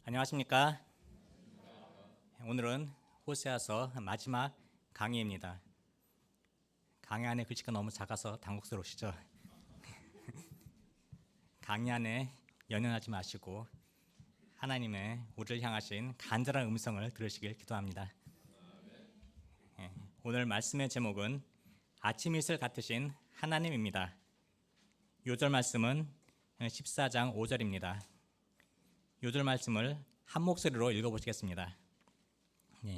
안녕하십니까? 오늘은 호세아서 마지막 강의입니다. 강의 안에 글씨가 너무 작아서 당혹스러우시죠? 강의 안에 연연하지 마시고 하나님의 우리를 향하신 간절한 음성을 들으시길 기도합니다. 오늘 말씀의 제목은 아침 이슬 같으신 하나님입니다. 요절 말씀은 14장 5절입니다. 요절 말씀을 한 목소리로 읽어보시겠습니다.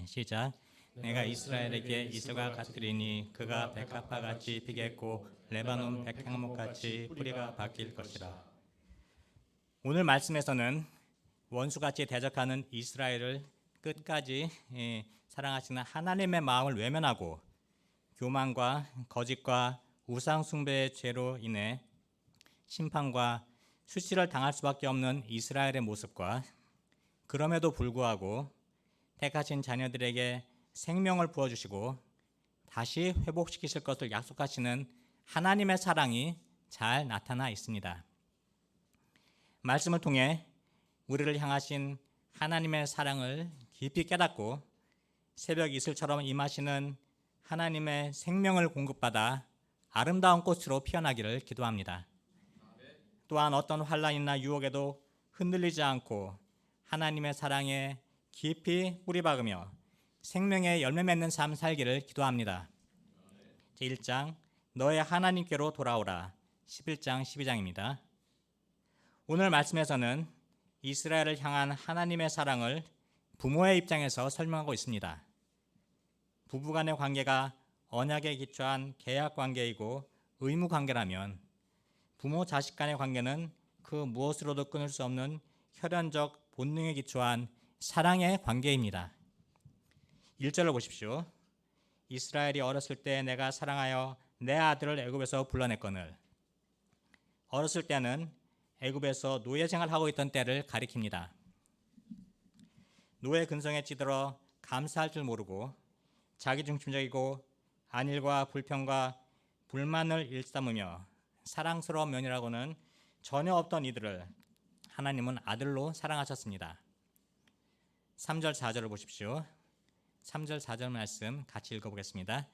시작. 내가 이스라엘에게 이슬과 같으리니 그가 백합화 같이 피겠고 레바논 백향목 같이 뿌리가 바뀔 것이라. 오늘 말씀에서는 원수같이 대적하는 이스라엘을 끝까지 사랑하시는 하나님의 마음을 외면하고 교만과 거짓과 우상 숭배의 죄로 인해 심판과 수치를 당할 수밖에 없는 이스라엘의 모습과 그럼에도 불구하고 택하신 자녀들에게 생명을 부어주시고 다시 회복시키실 것을 약속하시는 하나님의 사랑이 잘 나타나 있습니다. 말씀을 통해 우리를 향하신 하나님의 사랑을 깊이 깨닫고 새벽 이슬처럼 임하시는 하나님의 생명을 공급받아 아름다운 꽃으로 피어나기를 기도합니다. 또한 어떤 환난이나 유혹에도 흔들리지 않고 하나님의 사랑에 깊이 뿌리박으며 생명의 열매 맺는 삶 살기를 기도합니다. 제1장 너의 하나님께로 돌아오라 11장 12장입니다. 오늘 말씀에서는 이스라엘을 향한 하나님의 사랑을 부모의 입장에서 설명하고 있습니다. 부부간의 관계가 언약에 기초한 계약 관계이고 의무 관계라면 부모 자식 간의 관계는 그 무엇으로도 끊을 수 없는 혈연적 본능에 기초한 사랑의 관계입니다. 1절을 보십시오. 이스라엘이 어렸을 때 내가 사랑하여 내 아들을 애굽에서 불러냈거늘. 어렸을 때는 애굽에서 노예 생활하고 있던 때를 가리킵니다. 노예 근성에 찌들어 감사할 줄 모르고 자기중심적이고 안일과 불평과 불만을 일삼으며 사랑스러운 면이라고는 전혀 없던 이들을 하나님은 아들로 사랑하셨습니다. 3절 4절을 보십시오. 3절 4절 말씀 같이 읽어보겠습니다.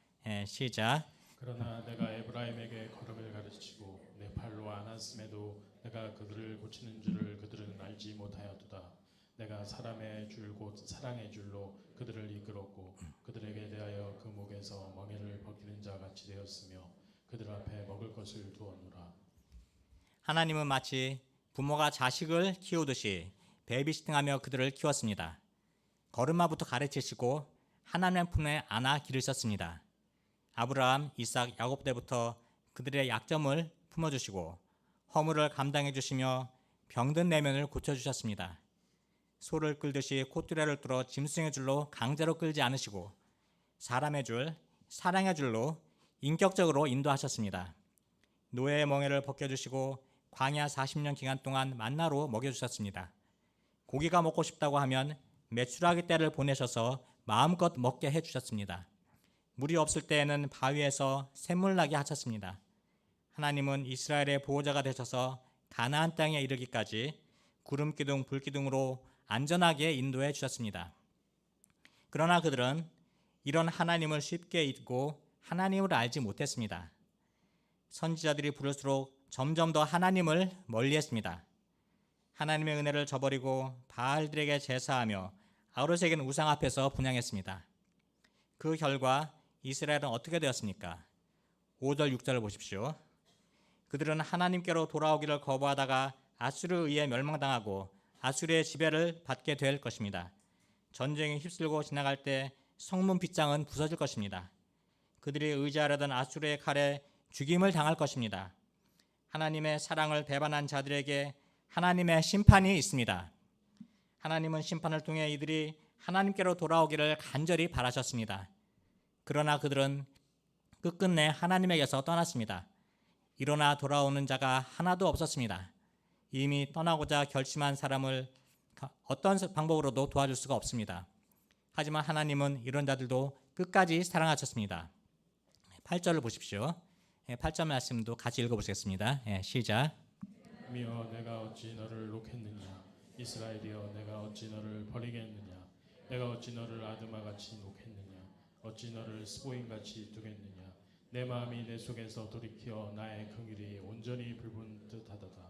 시작. 그러나 내가 에브라임에게 걸음을 가르치고 내 팔로 안았음에도 내가 그들을 고치는 줄을 그들은 알지 못하였도다. 내가 사람의 줄 곧 사랑의 줄로 그들을 이끌었고 그들에게 대하여 그 목에서 멍에를 벗기는 자 같이 되었으며 그들 앞에 먹을 것을 두었노라. 하나님은 마치 부모가 자식을 키우듯이 베이비시팅하며 그들을 키웠습니다. 걸음마부터 가르치시고 하나님의 품에 안아 기르셨습니다. 아브라함, 이삭, 야곱 때부터 그들의 약점을 품어주시고 허물을 감당해 주시며 병든 내면을 고쳐주셨습니다. 소를 끌듯이 콧뚜레를 뚫어 짐승의 줄로 강제로 끌지 않으시고 사람의 줄, 사랑의 줄로 인격적으로 인도하셨습니다. 노예의 멍에를 벗겨주시고 광야 40년 기간 동안 만나로 먹여주셨습니다. 고기가 먹고 싶다고 하면 메추라기 떼를 보내셔서 마음껏 먹게 해주셨습니다. 물이 없을 때에는 바위에서 샘물 나게 하셨습니다. 하나님은 이스라엘의 보호자가 되셔서 가나안 땅에 이르기까지 구름기둥, 불기둥으로 안전하게 인도해 주셨습니다. 그러나 그들은 이런 하나님을 쉽게 잊고 하나님을 알지 못했습니다. 선지자들이 부를수록 점점 더 하나님을 멀리했습니다. 하나님의 은혜를 저버리고 바알들에게 제사하며 아우르색인 우상 앞에서 분향했습니다. 그 결과 이스라엘은 어떻게 되었습니까? 5절 6절을 보십시오. 그들은 하나님께로 돌아오기를 거부하다가 아수르에 의해 멸망당하고 아수르의 지배를 받게 될 것입니다. 전쟁에 휩쓸고 지나갈 때 성문 빗장은 부서질 것입니다. 그들이 의지하려던 아수르의 칼에 죽임을 당할 것입니다. 하나님의 사랑을 배반한 자들에게 하나님의 심판이 있습니다. 하나님은 심판을 통해 이들이 하나님께로 돌아오기를 간절히 바라셨습니다. 그러나 그들은 끝끝내 하나님에게서 떠났습니다. 일어나 돌아오는 자가 하나도 없었습니다. 이미 떠나고자 결심한 사람을 어떤 방법으로도 도와줄 수가 없습니다. 하지만 하나님은 이런 자들도 끝까지 사랑하셨습니다. 8절을 보십시오. 8절 말씀도 같이 읽어보시겠습니다. 시작. 미여 내가 어찌 너를 놓겠느냐 이스라엘이여 내가 어찌 너를 버리겠느냐 내가 어찌 너를 아드마같이 놓겠느냐 어찌 너를 스보임같이 두겠느냐 내 마음이 내 속에서 돌이켜 나의 긍휼이 온전히 불붙은 듯하도다.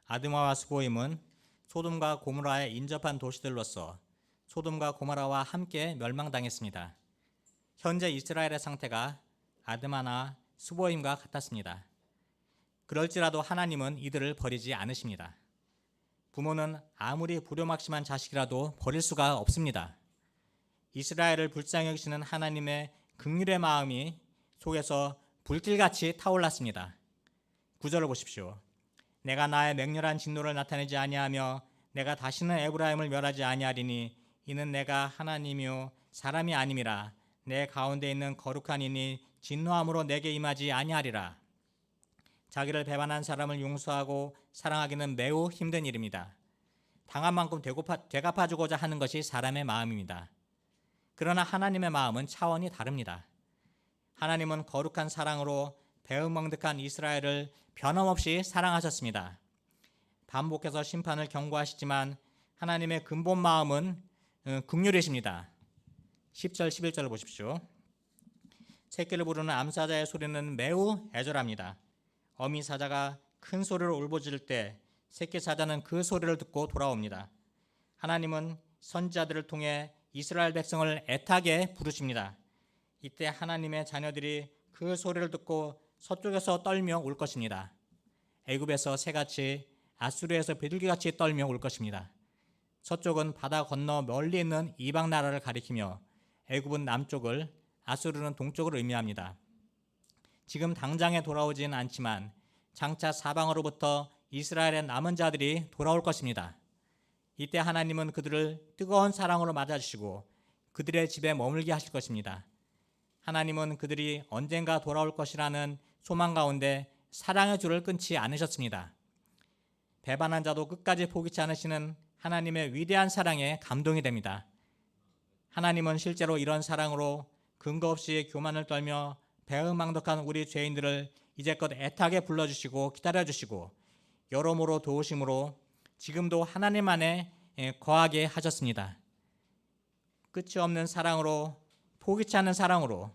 아드마와 스보임은 소돔과 고모라에 인접한 도시들로서 소돔과 고모라와 함께 멸망당했습니다. 현재 이스라엘의 상태가 아드마나 스보임과 같았습니다. 그럴지라도 하나님은 이들을 버리지 않으십니다. 부모는 아무리 불효막심한 자식이라도 버릴 수가 없습니다. 이스라엘을 불쌍히 여기시는 하나님의 긍휼의 마음이 속에서 불길같이 타올랐습니다. 9절을 보십시오. 내가 나의 맹렬한 진노를 나타내지 아니하며 내가 다시는 에브라임을 멸하지 아니하리니 이는 내가 하나님이요 사람이 아님이라 내 가운데 있는 거룩한 이니 진노함으로 내게 임하지 아니하리라. 자기를 배반한 사람을 용서하고 사랑하기는 매우 힘든 일입니다. 당한 만큼 되갚아주고자 하는 것이 사람의 마음입니다. 그러나 하나님의 마음은 차원이 다릅니다. 하나님은 거룩한 사랑으로 배은망덕한 이스라엘을 변함없이 사랑하셨습니다. 반복해서 심판을 경고하시지만 하나님의 근본 마음은 긍휼이십니다. 10절 11절을 보십시오. 새끼를 부르는 암사자의 소리는 매우 애절합니다. 어미 사자가 큰 소리로 울부짖을 때 새끼 사자는 그 소리를 듣고 돌아옵니다. 하나님은 선지자들을 통해 이스라엘 백성을 애타게 부르십니다. 이때 하나님의 자녀들이 그 소리를 듣고 서쪽에서 떨며 울 것입니다. 애굽에서 새같이 아수르에서 비둘기같이 떨며 울 것입니다. 서쪽은 바다 건너 멀리 있는 이방 나라를 가리키며 애굽은 남쪽을, 아수르는 동쪽을 의미합니다. 지금 당장에 돌아오지는 않지만 장차 사방으로부터 이스라엘의 남은 자들이 돌아올 것입니다. 이때 하나님은 그들을 뜨거운 사랑으로 맞아주시고 그들의 집에 머물게 하실 것입니다. 하나님은 그들이 언젠가 돌아올 것이라는 소망 가운데 사랑의 줄을 끊지 않으셨습니다. 배반한 자도 끝까지 포기치 않으시는 하나님의 위대한 사랑에 감동이 됩니다. 하나님은 실제로 이런 사랑으로 근거 없이 교만을 떨며 배은망덕한 우리 죄인들을 이제껏 애타게 불러주시고 기다려주시고 여러모로 도우심으로 지금도 하나님 안에 거하게 하셨습니다. 끝이 없는 사랑으로, 포기치 않는 사랑으로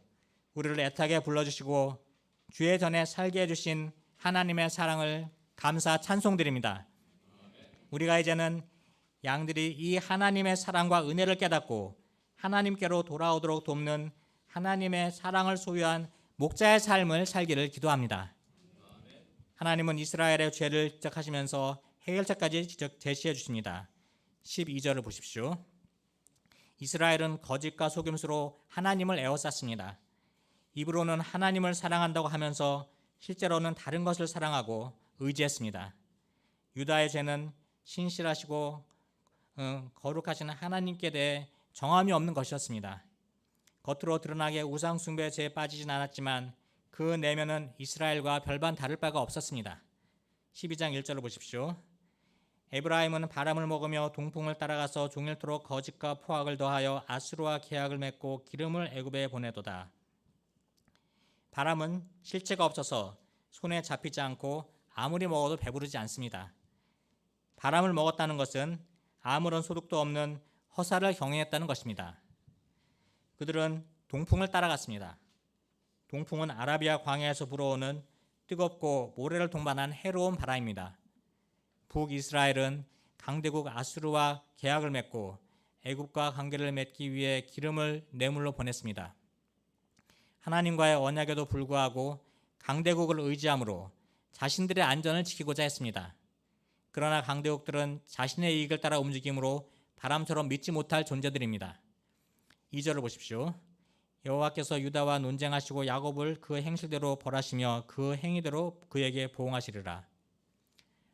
우리를 애타게 불러주시고 주의 전에 살게 해주신 하나님의 사랑을 감사 찬송드립니다. 우리가 이제는 양들이 이 하나님의 사랑과 은혜를 깨닫고 하나님께로 돌아오도록 돕는 하나님의 사랑을 소유한 목자의 삶을 살기를 기도합니다. 하나님은 이스라엘의 죄를 지적하시면서 해결책까지 제시해 주십니다. 12절을 보십시오. 이스라엘은 거짓과 속임수로 하나님을 에워쌌습니다. 입으로는 하나님을 사랑한다고 하면서 실제로는 다른 것을 사랑하고 의지했습니다. 유다의 죄는 신실하시고 거룩하신 하나님께 대해 정함이 없는 것이었습니다. 겉으로 드러나게 우상 숭배의 죄에 빠지진 않았지만 그 내면은 이스라엘과 별반 다를 바가 없었습니다. 12장 1절을 보십시오. 에브라임은 바람을 먹으며 동풍을 따라가서 종일토록 거짓과 포악을 더하여 아수르와 계약을 맺고 기름을 애굽에 보내도다. 바람은 실체가 없어서 손에 잡히지 않고 아무리 먹어도 배부르지 않습니다. 바람을 먹었다는 것은 아무런 소득도 없는 허사를 경영했다는 것입니다. 그들은 동풍을 따라갔습니다. 동풍은 아라비아 광야에서 불어오는 뜨겁고 모래를 동반한 해로운 바람입니다. 북이스라엘은 강대국 아수르와 계약을 맺고 애굽과 관계를 맺기 위해 기름을 뇌물로 보냈습니다. 하나님과의 언약에도 불구하고 강대국을 의지함으로 자신들의 안전을 지키고자 했습니다. 그러나 강대국들은 자신의 이익을 따라 움직임으로 바람처럼 믿지 못할 존재들입니다. 2절을 보십시오. 여호와께서 유다와 논쟁하시고 야곱을 그 행실대로 벌하시며 그 행위대로 그에게 보응하시리라.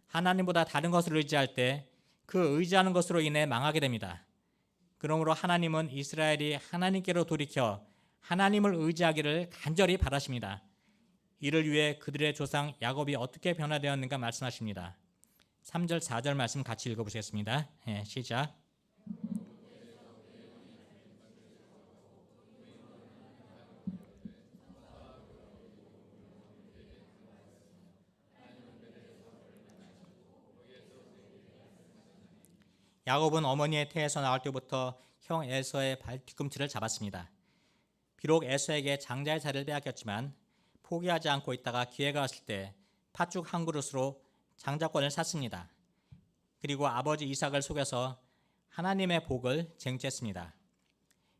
하나님보다 다른 것을 의지할 때 그 의지하는 것으로 인해 망하게 됩니다. 그러므로 하나님은 이스라엘이 하나님께로 돌이켜 하나님을 의지하기를 간절히 바라십니다. 이를 위해 그들의 조상 야곱이 어떻게 변화되었는가 말씀하십니다. 3절 4절 말씀 같이 읽어보시겠습니다. 시작. 야곱은 어머니의 태에서 나올 때부터 형 에서의 발 뒤꿈치를 잡았습니다. 비록 에서에게 장자의 자리를 빼앗겼지만 포기하지 않고 있다가 기회가 왔을 때 팥죽 한 그릇으로 장자권을 샀습니다. 그리고 아버지 이삭을 속여서 하나님의 복을 쟁취했습니다.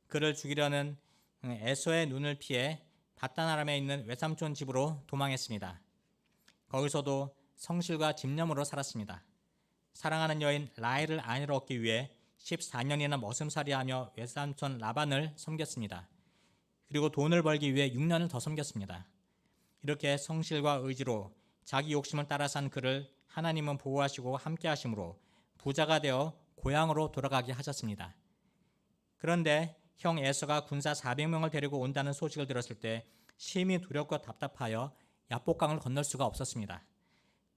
그를 죽이려는 에서의 눈을 피해 바단 아람에 있는 외삼촌 집으로 도망했습니다. 거기서도 성실과 집념으로 살았습니다. 사랑하는 여인 라헬을 아내로 얻기 위해 14년이나 머슴살이하며 외삼촌 라반을 섬겼습니다. 그리고 돈을 벌기 위해 6년을 더 섬겼습니다. 이렇게 성실과 의지로 자기 욕심을 따라 산 그를 하나님은 보호하시고 함께 하심으로 부자가 되어 고향으로 돌아가게 하셨습니다. 그런데 형 에서가 군사 400명을 데리고 온다는 소식을 들었을 때 심히 두렵고 답답하여 야복강을 건널 수가 없었습니다.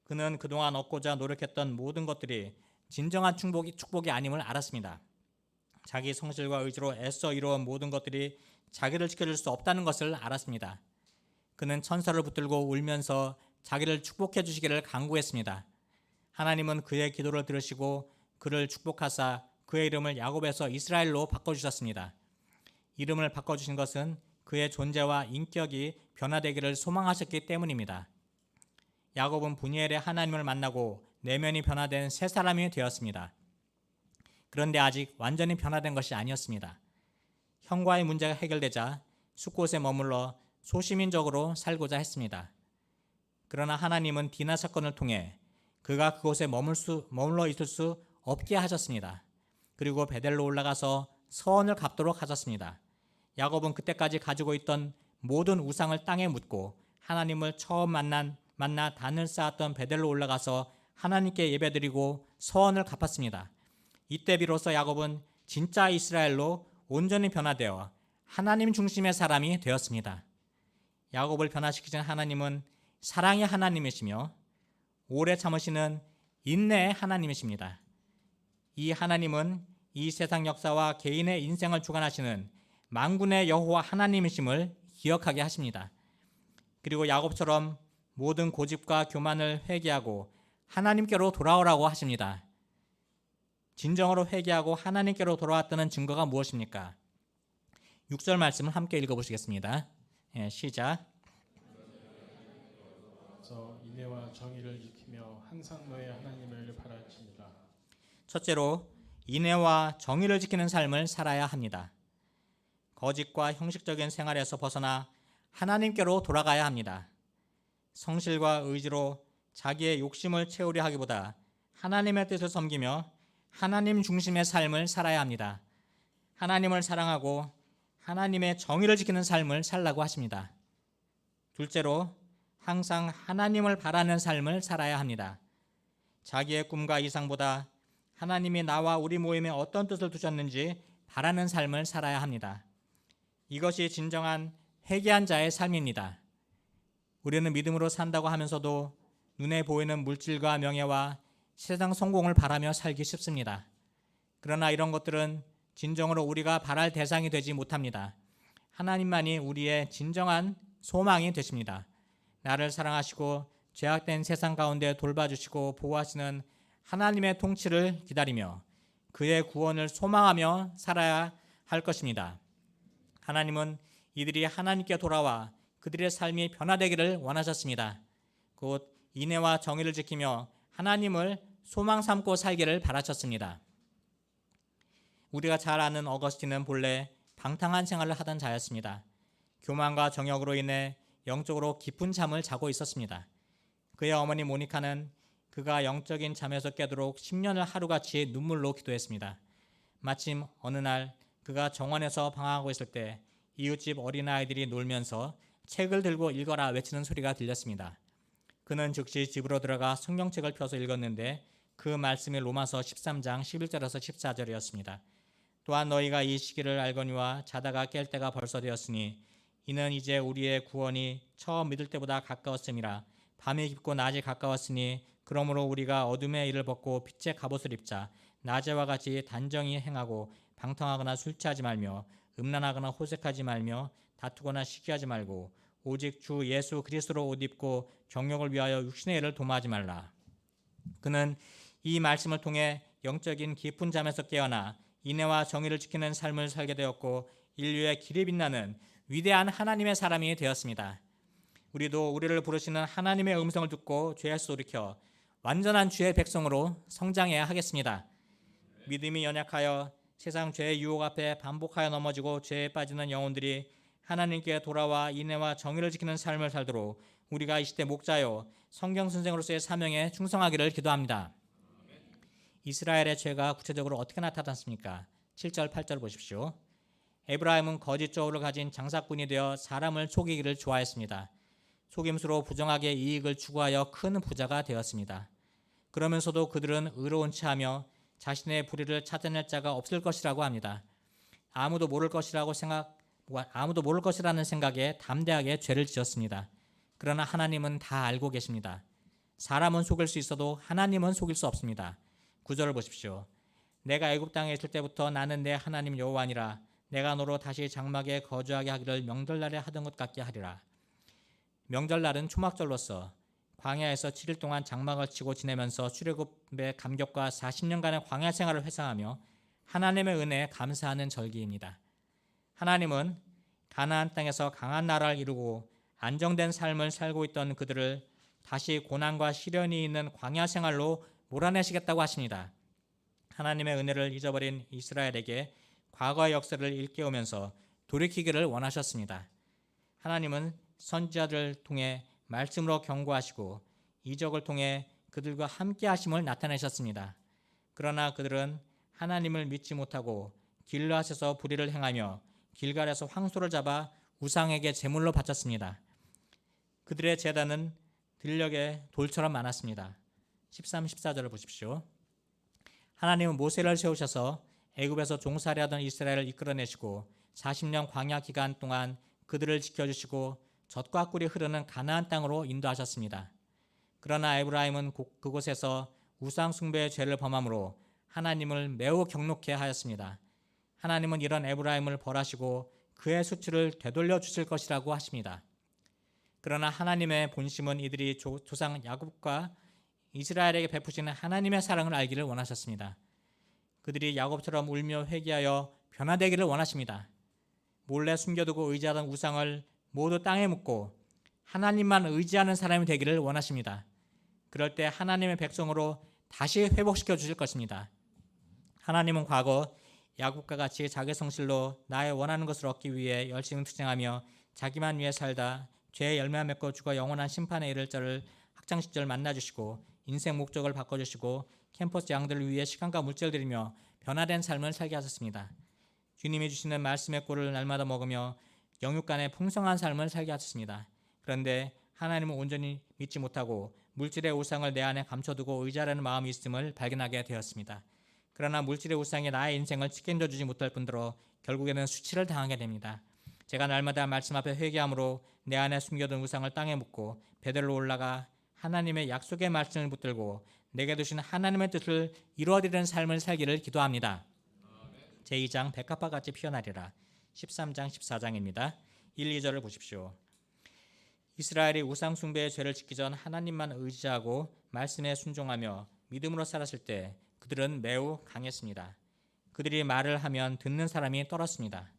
그는 그동안 얻고자 노력했던 모든 것들이 진정한 축복이 아님을 알았습니다. 자기 성실과 의지로 애써 이루어온 모든 것들이 자기를 지켜줄 수 없다는 것을 알았습니다. 그는 천사를 붙들고 울면서 자기를 축복해 주시기를 간구했습니다. 하나님은 그의 기도를 들으시고 그를 축복하사 그의 이름을 야곱에서 이스라엘로 바꿔주셨습니다. 이름을 바꿔주신 것은 그의 존재와 인격이 변화되기를 소망하셨기 때문입니다. 야곱은 분이엘의 하나님을 만나고 내면이 변화된 새 사람이 되었습니다. 그런데 아직 완전히 변화된 것이 아니었습니다. 형과의 문제가 해결되자 숫곳에 머물러 소시민적으로 살고자 했습니다. 그러나 하나님은 디나 사건을 통해 그가 그곳에 머물러 있을 수 없게 하셨습니다. 그리고 베델로 올라가서 서원을 갚도록 하셨습니다. 야곱은 그때까지 가지고 있던 모든 우상을 땅에 묻고 하나님을 처음 만나 단을 쌓았던 베델로 올라가서 하나님께 예배드리고 서원을 갚았습니다. 이때 비로소 야곱은 진짜 이스라엘로 온전히 변화되어 하나님 중심의 사람이 되었습니다. 야곱을 변화시키신 하나님은 사랑의 하나님이시며 오래 참으시는 인내의 하나님이십니다. 이 하나님은 이 세상 역사와 개인의 인생을 주관하시는 만군의 여호와 하나님이심을 기억하게 하십니다. 그리고 야곱처럼 모든 고집과 교만을 회개하고 하나님께로 돌아오라고 하십니다. 진정으로 회개하고 하나님께로 돌아왔다는 증거가 무엇입니까? 6절 말씀을 함께 읽어보시겠습니다. 시작. 그래서 인애와 정의를 지키며 항상 너의 하나님을 바라십니다. 첫째로 인애와 정의를 지키는 삶을 살아야 합니다. 거짓과 형식적인 생활에서 벗어나 하나님께로 돌아가야 합니다. 성실과 의지로 자기의 욕심을 채우려 하기보다 하나님의 뜻을 섬기며 하나님 중심의 삶을 살아야 합니다. 하나님을 사랑하고 하나님의 정의를 지키는 삶을 살라고 하십니다. 둘째로 항상 하나님을 바라는 삶을 살아야 합니다. 자기의 꿈과 이상보다 하나님이 나와 우리 모임에 어떤 뜻을 두셨는지 바라는 삶을 살아야 합니다. 이것이 진정한 회개한 자의 삶입니다. 우리는 믿음으로 산다고 하면서도 눈에 보이는 물질과 명예와 세상 성공을 바라며 살기 쉽습니다. 그러나 이런 것들은 진정으로 우리가 바랄 대상이 되지 못합니다. 하나님만이 우리의 진정한 소망이 되십니다. 나를 사랑하시고 죄악된 세상 가운데 돌봐주시고 보호하시는 하나님의 통치를 기다리며 그의 구원을 소망하며 살아야 할 것입니다. 하나님은 이들이 하나님께 돌아와 그들의 삶이 변화되기를 원하셨습니다. 곧 인애와 정의를 지키며 하나님을 소망 삼고 살기를 바라셨습니다. 우리가 잘 아는 어거스틴은 본래 방탕한 생활을 하던 자였습니다. 교만과 정욕으로 인해 영적으로 깊은 잠을 자고 있었습니다. 그의 어머니 모니카는 그가 영적인 잠에서 깨도록 10년을 하루같이 눈물로 기도했습니다. 마침 어느 날 그가 정원에서 방황하고 있을 때 이웃집 어린아이들이 놀면서 책을 들고 읽어라 외치는 소리가 들렸습니다. 그는 즉시 집으로 들어가 성경책을 펴서 읽었는데 그 말씀이 로마서 13장 11절에서 14절이었습니다. 또한 너희가 이 시기를 알거니와 자다가 깰 때가 벌써 되었으니 이는 이제 우리의 구원이 처음 믿을 때보다 가까웠음이라. 밤이 깊고 낮이 가까웠으니 그러므로 우리가 어둠의 일을 벗고 빛의 갑옷을 입자. 낮에와 같이 단정히 행하고 방탕하거나 술 취하지 말며 음란하거나 호색하지 말며 다투거나 시기하지 말고 오직 주 예수 그리스도로 옷 입고 정욕을 위하여 육신의 일을 도모하지 말라. 그는 이 말씀을 통해 영적인 깊은 잠에서 깨어나 인애와 정의를 지키는 삶을 살게 되었고 인류의 길이 빛나는 위대한 하나님의 사람이 되었습니다. 우리도 우리를 부르시는 하나님의 음성을 듣고 죄에서 돌이켜 완전한 주의 백성으로 성장해야 하겠습니다. 믿음이 연약하여 세상 죄의 유혹 앞에 반복하여 넘어지고 죄에 빠지는 영혼들이 하나님께 돌아와 인애와 정의를 지키는 삶을 살도록 우리가 이 시대 목자요 성경 선생으로서의 사명에 충성하기를 기도합니다. 이스라엘의 죄가 구체적으로 어떻게 나타났습니까? 7절 8절 보십시오. 에브라임은 거짓 저울을 가진 장사꾼이 되어 사람을 속이기를 좋아했습니다. 속임수로 부정하게 이익을 추구하여 큰 부자가 되었습니다. 그러면서도 그들은 의로운 체하며 자신의 불의를 찾아낼 자가 없을 것이라고 합니다. 아무도 모를 것이라는 생각에 담대하게 죄를 지었습니다. 그러나 하나님은 다 알고 계십니다. 사람은 속일 수 있어도 하나님은 속일 수 없습니다. 9절을 보십시오. 내가 애굽 땅에 있을 때부터 나는 내 하나님 여호와니라. 내가 너로 다시 장막에 거주하게 하기를 명절날에 하던 것 같게 하리라. 명절날은 초막절로서 광야에서 7일 동안 장막을 치고 지내면서 출애굽의 감격과 40년간의 광야 생활을 회상하며 하나님의 은혜에 감사하는 절기입니다. 하나님은 가나안 땅에서 강한 나라를 이루고 안정된 삶을 살고 있던 그들을 다시 고난과 시련이 있는 광야 생활로 몰아내시겠다고 하십니다. 하나님의 은혜를 잊어버린 이스라엘에게 과거의 역사를 일깨우면서 돌이키기를 원하셨습니다. 하나님은 선지자들을 통해 말씀으로 경고하시고 이적을 통해 그들과 함께 하심을 나타내셨습니다. 그러나 그들은 하나님을 믿지 못하고 길르앗에서 불의를 행하며 길갈에서 황소를 잡아 우상에게 제물로 바쳤습니다. 그들의 제단은 들녘에 돌처럼 많았습니다. 13, 14절을 보십시오. 하나님은 모세를 세우셔서 애굽에서 종살이하던 이스라엘을 이끌어내시고 40년 광야 기간 동안 그들을 지켜주시고 젖과 꿀이 흐르는 가나안 땅으로 인도하셨습니다. 그러나 에브라임은 그곳에서 우상 숭배의 죄를 범함으로 하나님을 매우 경록해 하였습니다. 하나님은 이런 에브라임을 벌하시고 그의 수치를 되돌려 주실 것이라고 하십니다. 그러나 하나님의 본심은 이들이 조상 야곱과 이스라엘에게 베푸시는 하나님의 사랑을 알기를 원하셨습니다. 그들이 야곱처럼 울며 회개하여 변화되기를 원하십니다. 몰래 숨겨두고 의지하던 우상을 모두 땅에 묻고 하나님만 의지하는 사람이 되기를 원하십니다. 그럴 때 하나님의 백성으로 다시 회복시켜 주실 것입니다. 하나님은 과거 야곱과 같이 자기 성실로 나의 원하는 것을 얻기 위해 열심히 투쟁하며 자기만 위해 살다 죄의 열매 맺고 죽어 영원한 심판에 이를 자를 학창 시절 만나주시고 인생 목적을 바꿔주시고 캠퍼스 양들을 위해 시간과 물질을 들이며 변화된 삶을 살게 하셨습니다. 주님이 주시는 말씀의 꿀을 날마다 먹으며 영육간의 풍성한 삶을 살게 하셨습니다. 그런데 하나님을 온전히 믿지 못하고 물질의 우상을 내 안에 감춰두고 의지하려는 마음이 있음을 발견하게 되었습니다. 그러나 물질의 우상이 나의 인생을 책임져 주지 못할 뿐더러 결국에는 수치를 당하게 됩니다. 제가 날마다 말씀 앞에 회개함으로 내 안에 숨겨둔 우상을 땅에 묻고 베들로 올라가 하나님의 약속의 말씀을 붙들고 내게 주신 하나님의 뜻을 이루어드리는 삶을 살기를 기도합니다. 제2장 백합화 같이 피어나리라. 13장 14장입니다. 1, 2절을 보십시오. 이스라엘이 우상 숭배의 죄를 짓기 전 하나님만 의지하고 말씀에 순종하며 믿음으로 살았을 때 그들은 매우 강했습니다. 그들이 말을 하면 듣는 사람이 떨었습니다.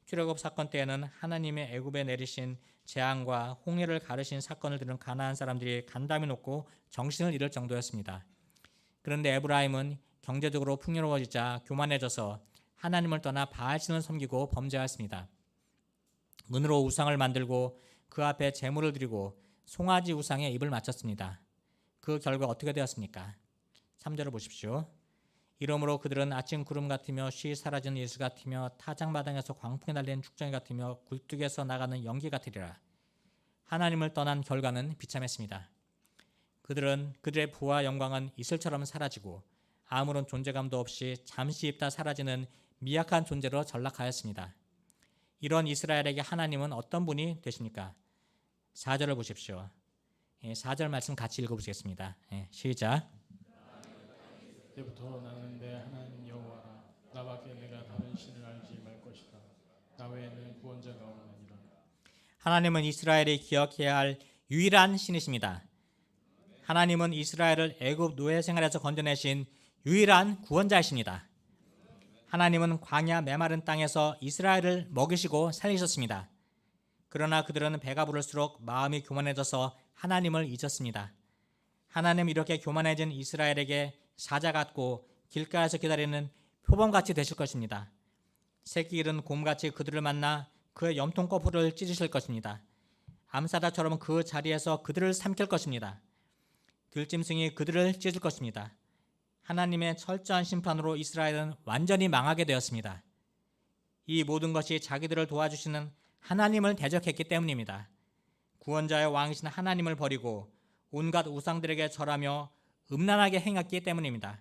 출애굽 사건 때에는 하나님의 애굽에 내리신 재앙과 홍해를 가르신 사건을 들은 가나안 사람들이 간담이 높고 정신을 잃을 정도였습니다. 그런데 에브라임은 경제적으로 풍요로워지자 교만해져서 하나님을 떠나 바알신을 섬기고 범죄하였습니다. 은으로 우상을 만들고 그 앞에 제물을 드리고 송아지 우상에 입을 맞췄습니다. 그 결과 어떻게 되었습니까? 3절을 보십시오. 이러므로 그들은 아침 구름 같으며 쉬 사라지는 이슬 같으며 타작마당에서 광풍이 날리는 축정이 같으며 굴뚝에서 나가는 연기 같으리라. 하나님을 떠난 결과는 비참했습니다. 그들은 그들의 부와 영광은 이슬처럼 사라지고 아무런 존재감도 없이 잠시 있다 사라지는 미약한 존재로 전락하였습니다. 이런 이스라엘에게 하나님은 어떤 분이 되십니까? 4절을 보십시오. 4절 말씀 같이 읽어보시겠습니다. 시작. 그때부터 나는 내 하나님 여호와라. 나밖에 내가 다른 신을 알지 말 것이다. 나 외에는 구원자가 없느니라. 하나님은 이스라엘이 기억해야 할 유일한 신이십니다. 하나님은 이스라엘을 애굽 노예 생활에서 건져내신 유일한 구원자이십니다. 하나님은 광야 메마른 땅에서 이스라엘을 먹이시고 살리셨습니다. 그러나 그들은 배가 부를수록 마음이 교만해져서 하나님을 잊었습니다. 하나님 이렇게 교만해진 이스라엘에게 사자 같고 길가에서 기다리는 표범같이 되실 것입니다. 새끼 잃은 곰같이 그들을 만나 그의 염통꺼풀을 찢으실 것입니다. 암사자처럼 그 자리에서 그들을 삼킬 것입니다. 들짐승이 그들을 찢을 것입니다. 하나님의 철저한 심판으로 이스라엘은 완전히 망하게 되었습니다. 이 모든 것이 자기들을 도와주시는 하나님을 대적했기 때문입니다. 구원자의 왕이신 하나님을 버리고 온갖 우상들에게 절하며 음란하게 행했기 때문입니다.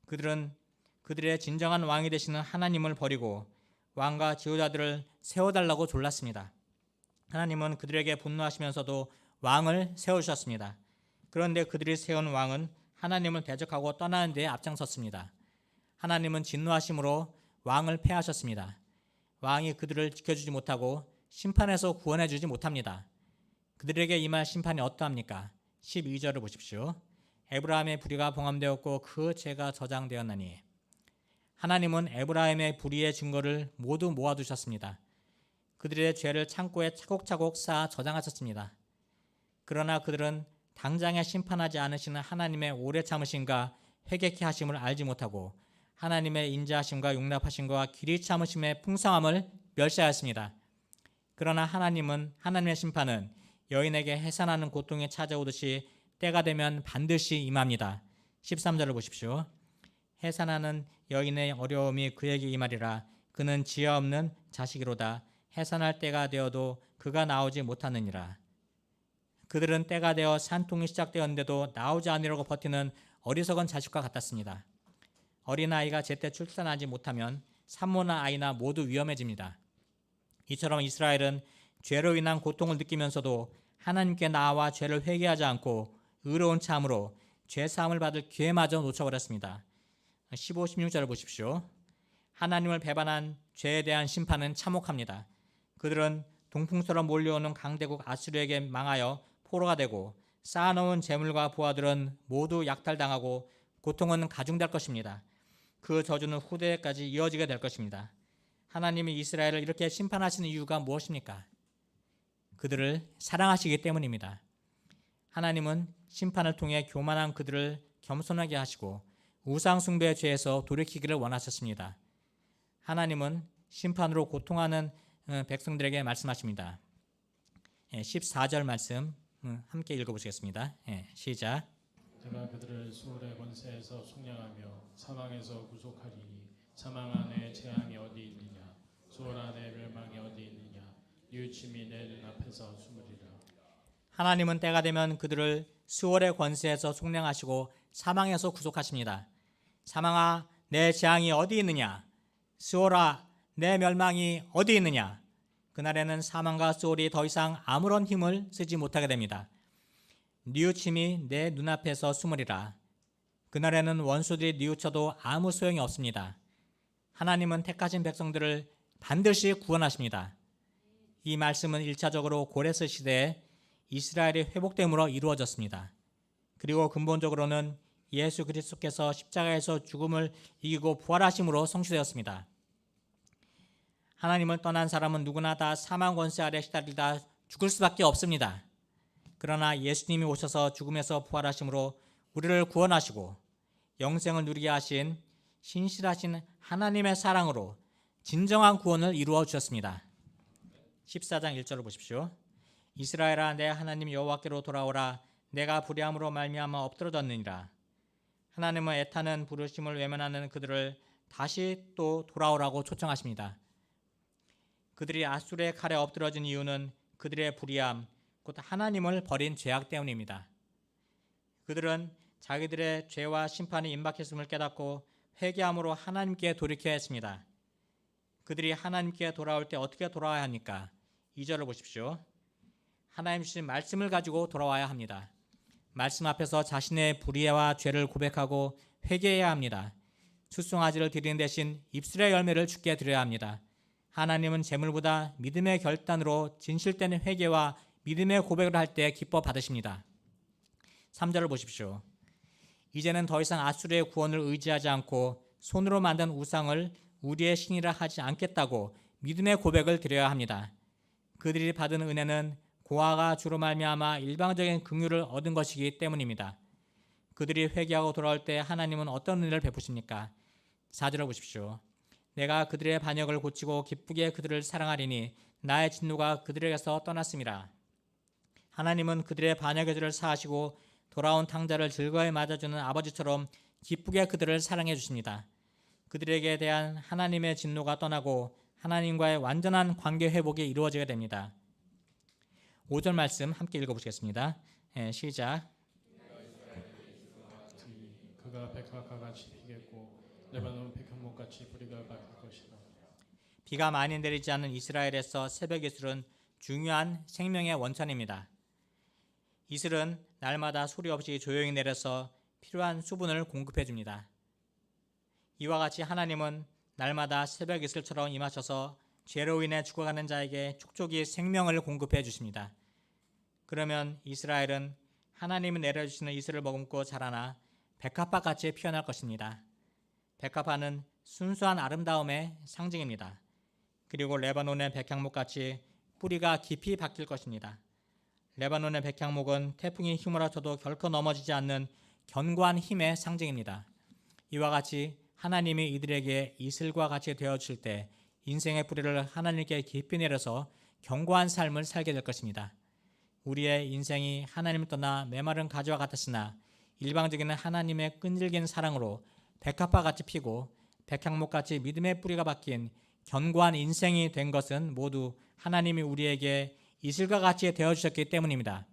그들은 그들의 진정한 왕이 되시는 하나님을 버리고 왕과 지도자들을 세워달라고 졸랐습니다. 하나님은 그들에게 분노하시면서도 왕을 세우셨습니다. 그런데 그들이 세운 왕은 하나님을 대적하고 떠나는 데에 앞장섰습니다. 하나님은 진노하심으로 왕을 패하셨습니다. 왕이 그들을 지켜주지 못하고 심판에서 구원해 주지 못합니다. 그들에게 임할 심판이 어떠합니까? 12절을 보십시오. 에브라임의 불의가 봉함되었고 그 죄가 저장되었나니. 하나님은 에브라임의 불의의 증거를 모두 모아두셨습니다. 그들의 죄를 창고에 차곡차곡 쌓아 저장하셨습니다. 그러나 그들은 당장에 심판하지 않으시는 하나님의 오래 참으심과 회개케 하심을 알지 못하고 하나님의 인자하심과 용납하심과 길이 참으심의 풍성함을 멸시하였습니다. 그러나 하나님의 심판은 여인에게 해산하는 고통이 찾아오듯이 때가 되면 반드시 임합니다. 13절을 보십시오. 해산하는 여인의 어려움이 그에게 임하리라. 그는 지혜 없는 자식이로다. 해산할 때가 되어도 그가 나오지 못하느니라. 그들은 때가 되어 산통이 시작되었는데도 나오지 않으려고 버티는 어리석은 자식과 같았습니다. 어린아이가 제때 출산하지 못하면 산모나 아이나 모두 위험해집니다. 이처럼 이스라엘은 죄로 인한 고통을 느끼면서도 하나님께 나아와 죄를 회개하지 않고 의로운 참으로 죄사함을 받을 기회마저 놓쳐버렸습니다. 15, 16절을 보십시오. 하나님을 배반한 죄에 대한 심판은 참혹합니다. 그들은 동풍처럼 몰려오는 강대국 아수르에게 망하여 포로가 되고 쌓아놓은 재물과 부하들은 모두 약탈당하고 고통은 가중될 것입니다. 그 저주는 후대까지 이어지게 될 것입니다. 하나님이 이스라엘을 이렇게 심판하시는 이유가 무엇입니까? 그들을 사랑하시기 때문입니다. 하나님은 심판을 통해 교만한 그들을 겸손하게 하시고 우상 숭배의 죄에서 돌이키기를 원하셨습니다. 하나님은 심판으로 고통하는 백성들에게 말씀하십니다. 14절 말씀 함께 읽어보시겠습니다. 시작. 내가 그들을 수월의 권세에서 속량하며 사망에서 구속하리니 사망 안에 재앙이 어디 있느냐 수월 안에 멸망이 어디 있느냐 뉘우침이 내 눈앞에서 숨으리라. 하나님은 때가 되면 그들을 수월의 권세에서 속량하시고 사망에서 구속하십니다. 사망아 내 재앙이 어디 있느냐 수월아 내 멸망이 어디 있느냐. 그날에는 사망과 수월이 더 이상 아무런 힘을 쓰지 못하게 됩니다. 뉘우침이 내 눈앞에서 숨으리라. 그날에는 원수들이 뉘우쳐도 아무 소용이 없습니다. 하나님은 택하신 백성들을 반드시 구원하십니다. 이 말씀은 1차적으로 고레스 시대에 이스라엘이 회복됨으로 이루어졌습니다. 그리고 근본적으로는 예수 그리스도께서 십자가에서 죽음을 이기고 부활하심으로 성취되었습니다. 하나님을 떠난 사람은 누구나 다 사망 권세 아래 시달리다 죽을 수밖에 없습니다. 그러나 예수님이 오셔서 죽음에서 부활하심으로 우리를 구원하시고 영생을 누리게 하신 신실하신 하나님의 사랑으로 진정한 구원을 이루어 주셨습니다. 14장 1절을 보십시오. 이스라엘아 내 하나님 여호와께로 돌아오라. 내가 불의함으로 말미암아 엎드러졌느니라. 하나님은 애타는 부르심을 외면하는 그들을 다시 또 돌아오라고 초청하십니다. 그들이 아수르의 칼에 엎드러진 이유는 그들의 불의함, 곧 하나님을 버린 죄악 때문입니다. 그들은 자기들의 죄와 심판이 임박했음을 깨닫고 회개함으로 하나님께 돌이켜야 했습니다. 그들이 하나님께 돌아올 때 어떻게 돌아와야 합니까? 2절을 보십시오. 하나님 주신 말씀을 가지고 돌아와야 합니다. 말씀 앞에서 자신의 불의와 죄를 고백하고 회개해야 합니다. 수송아지를 드리는 대신 입술의 열매를 주께 드려야 합니다. 하나님은 재물보다 믿음의 결단으로 진실되는 회개와 믿음의 고백을 할 때 기뻐 받으십니다. 3절을 보십시오. 이제는 더 이상 아수르의 구원을 의지하지 않고 손으로 만든 우상을 우리의 신이라 하지 않겠다고 믿음의 고백을 드려야 합니다. 그들이 받은 은혜는 고아가 주로 말미암아 일방적인 긍휼을 얻은 것이기 때문입니다. 그들이 회개하고 돌아올 때 하나님은 어떤 은혜를 베푸십니까? 4절을 보십시오. 내가 그들의 반역을 고치고 기쁘게 그들을 사랑하리니 나의 진노가 그들에게서 떠났음이라. 하나님은 그들의 반역의 죄를 사하시고 돌아온 탕자를 즐거이 맞아주는 아버지처럼 기쁘게 그들을 사랑해 주십니다. 그들에게 대한 하나님의 진노가 떠나고 하나님과의 완전한 관계 회복이 이루어지게 됩니다. 5절 말씀 함께 읽어보시겠습니다. 시작. 그가 백합과 같이 피겠고 레바논 백향목 같이 뿌리가 박힐 것이라. 비가 많이 내리지 않는 이스라엘에서 새벽 이슬은 중요한 생명의 원천입니다. 이슬은 날마다 소리 없이 조용히 내려서 필요한 수분을 공급해 줍니다. 이와 같이 하나님은 날마다 새벽 이슬처럼 임하셔서 죄로 인해 죽어가는 자에게 촉촉이 생명을 공급해 주십니다. 그러면 이스라엘은 하나님이 내려주시는 이슬을 머금고 자라나 백합화같이 피어날 것입니다. 백합화는 순수한 아름다움의 상징입니다. 그리고 레바논의 백향목같이 뿌리가 깊이 박힐 것입니다. 레바논의 백향목은 태풍이 휘몰아쳐도 결코 넘어지지 않는 견고한 힘의 상징입니다. 이와 같이 하나님이 이들에게 이슬과 같이 되어주실 때 인생의 뿌리를 하나님께 깊이 내려서 견고한 삶을 살게 될 것입니다. 우리의 인생이 하나님을 떠나 메마른 가지와 같았으나 일방적인 하나님의 끈질긴 사랑으로 백합화같이 피고 백향목같이 믿음의 뿌리가 박힌 견고한 인생이 된 것은 모두 하나님이 우리에게 이슬과 같이 되어주셨기 때문입니다.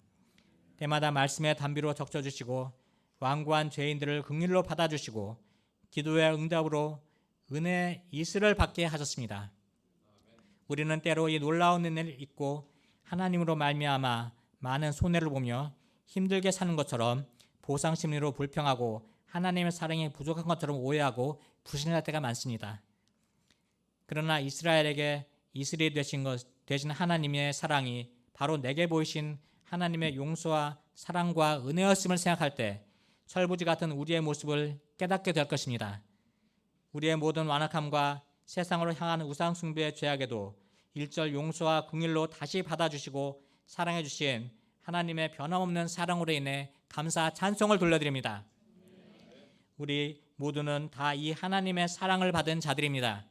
때마다 말씀의 단비로 적셔주시고 완고한 죄인들을 긍휼로 받아주시고 기도의 응답으로 은혜의 이슬을 받게 하셨습니다. 우리는 때로 이 놀라운 은혜를 잊고 하나님으로 말미암아 많은 손해를 보며 힘들게 사는 것처럼 보상심리로 불평하고 하나님의 사랑이 부족한 것처럼 오해하고 불신할 때가 많습니다. 그러나 이스라엘에게 이슬이 되신 하나님의 사랑이 바로 내게 보이신 하나님의 용서와 사랑과 은혜였음을 생각할 때 철부지 같은 우리의 모습을 깨닫게 될 것입니다. 우리의 모든 완악함과 세상으로 향한 우상 숭배의 죄악에도 일절 용서와 긍휼로 다시 받아주시고 사랑해 주신 하나님의 변함없는 사랑으로 인해 감사 찬송을 돌려드립니다. 우리 모두는 다 이 하나님의 사랑을 받은 자들입니다.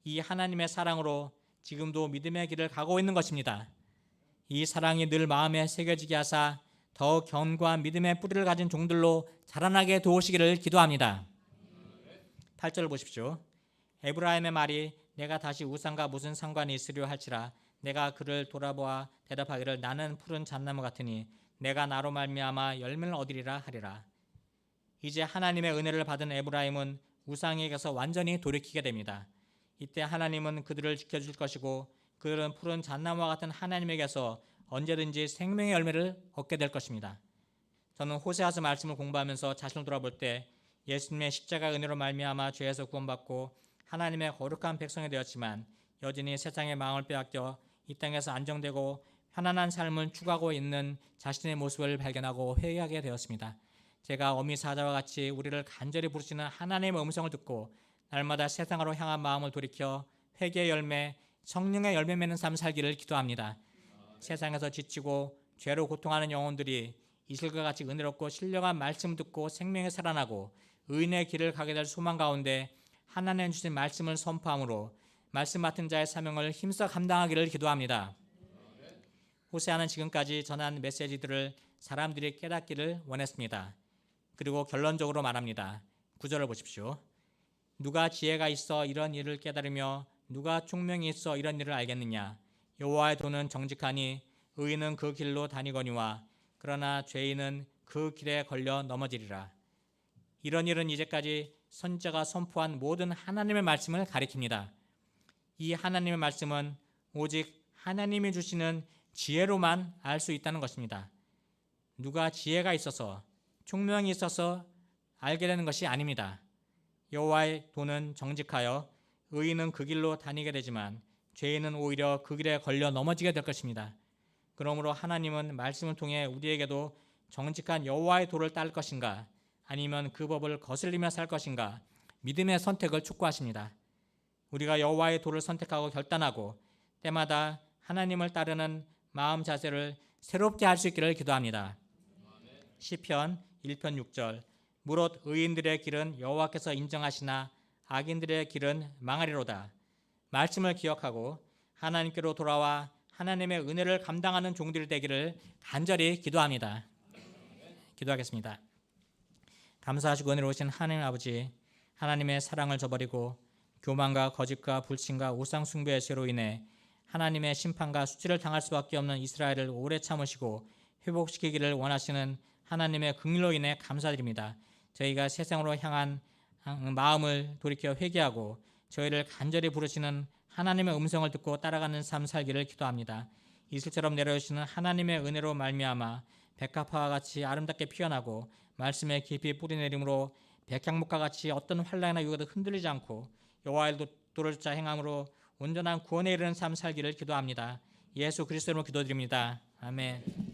이 하나님의 사랑으로 지금도 믿음의 길을 가고 있는 것입니다. 이 사랑이 늘 마음에 새겨지게 하사 더욱 견고한 믿음의 뿌리를 가진 종들로 자라나게 도우시기를 기도합니다. 8절을 보십시오. 에브라임의 말이 내가 다시 우상과 무슨 상관이 있으려 할지라 내가 그를 돌아보아 대답하기를 나는 푸른 잣나무 같으니 내가 나로 말미암아 열매를 얻으리라 하리라. 이제 하나님의 은혜를 받은 에브라임은 우상에게서 완전히 돌이키게 됩니다. 이때 하나님은 그들을 지켜줄 것이고 그들은 푸른 잣나무와 같은 하나님에게서 언제든지 생명의 열매를 얻게 될 것입니다. 저는 호세아서 말씀을 공부하면서 자신을 돌아볼 때 예수님의 십자가 은혜로 말미암아 죄에서 구원받고 하나님의 거룩한 백성이 되었지만 여전히 세상의 마음을 빼앗겨 이 땅에서 안정되고 편안한 삶을 추구하고 있는 자신의 모습을 발견하고 회개하게 되었습니다. 제가 어미 사자와 같이 우리를 간절히 부르시는 하나님의 음성을 듣고 날마다 세상으로 향한 마음을 돌이켜 회개의 열매, 성령의 열매 맺는 삶 살기를 기도합니다. 세상에서 지치고 죄로 고통하는 영혼들이 이슬과 같이 은혜롭고 신령한 말씀 듣고 생명에 살아나고 의인의 길을 가게 될 소망 가운데 하나님 주신 말씀을 선포함으로 말씀 맡은 자의 사명을 힘써 감당하기를 기도합니다. 호세아는 지금까지 전한 메시지들을 사람들이 깨닫기를 원했습니다. 그리고 결론적으로 말합니다. 9절을 보십시오. 누가 지혜가 있어 이런 일을 깨달으며 누가 총명이 있어 이런 일을 알겠느냐. 여호와의 도는 정직하니 의인은 그 길로 다니거니와 그러나 죄인은 그 길에 걸려 넘어지리라. 이런 일은 이제까지 선지자가 선포한 모든 하나님의 말씀을 가리킵니다. 이 하나님의 말씀은 오직 하나님이 주시는 지혜로만 알 수 있다는 것입니다. 누가 지혜가 있어서 총명이 있어서 알게 되는 것이 아닙니다. 여호와의 도는 정직하여 의인은 그 길로 다니게 되지만 죄인은 오히려 그 길에 걸려 넘어지게 될 것입니다. 그러므로 하나님은 말씀을 통해 우리에게도 정직한 여호와의 도를 따를 것인가 아니면 그 법을 거슬리며 살 것인가? 믿음의 선택을 촉구하십니다. 우리가 여호와의 도를 선택하고 결단하고 때마다 하나님을 따르는 마음 자세를 새롭게 할 수 있기를 기도합니다. 시편 1편 6절 무릇 의인들의 길은 여호와께서 인정하시나 악인들의 길은 망하리로다. 말씀을 기억하고 하나님께로 돌아와 하나님의 은혜를 감당하는 종들이 되기를 간절히 기도합니다. 기도하겠습니다. 감사하시고 은혜로우신 하나님 아버지, 하나님의 사랑을 저버리고 교만과 거짓과 불신과 우상 숭배의 죄로 인해 하나님의 심판과 수치를 당할 수밖에 없는 이스라엘을 오래 참으시고 회복시키기를 원하시는 하나님의 긍휼로 인해 감사드립니다. 저희가 세상으로 향한 마음을 돌이켜 회개하고 저희를 간절히 부르시는 하나님의 음성을 듣고 따라가는 삶 살기를 기도합니다. 이슬처럼 내려오시는 하나님의 은혜로 말미암아 백합화와 같이 아름답게 피어나고 말씀에 깊이 뿌리내림으로 백향목과 같이 어떤 환난이나 유혹에도 흔들리지 않고 여호와의 도를 쫓아 행함으로 온전한 구원에 이르는 삶 살기를 기도합니다. 예수 그리스도로 기도드립니다. 아멘.